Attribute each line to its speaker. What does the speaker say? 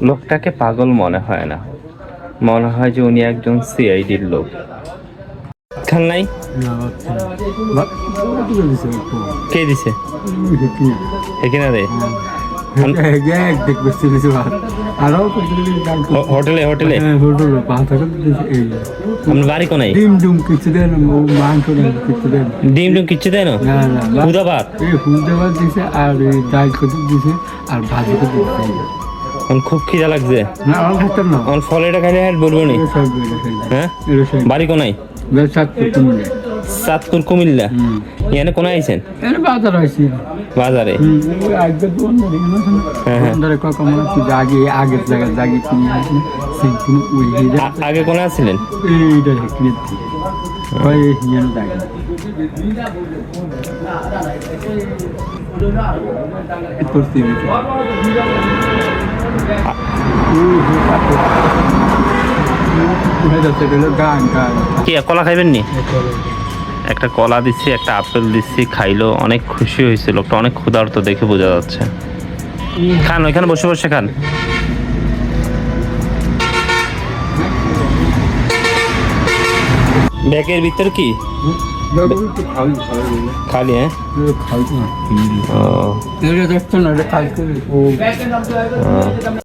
Speaker 1: লোকটাকে পাগল মনে হয় না, মনে হয় যে উনি একজন সিআইডির লোক। খান নাই? কে দিছে? এখানে রে হোটেলে হোটেলে আপনার বাড়ি কোনায়? ডিম ডুম কিচ্ছু দেয় না? হুদাবাদ দিছে আর ডাল কত দিছে আর ভাজি কত দিছে। খুব খিদা লাগছে না, ফল এটা খাইলে আর বলবো নি। হ্যাঁ, বাড়ি কোনায়? চাঁদপুর কুমিল্লা। এখানে কোনায় আইছেন? বাজার আইছি। বাজারে আগে কোনায় ছিলেন? কি কলা খাইবেন নি? একটা কলা দিচ্ছি, একটা আপেল দিচ্ছি, খাইলো, অনেক খুশি হয়েছে লোকটা, অনেক ক্ষুধার্ত দেখে বোঝা যাচ্ছে। খান, ওইখানে বসে বসে খান। ব্যাগের ভিতর কি খালি? হ্যাঁ,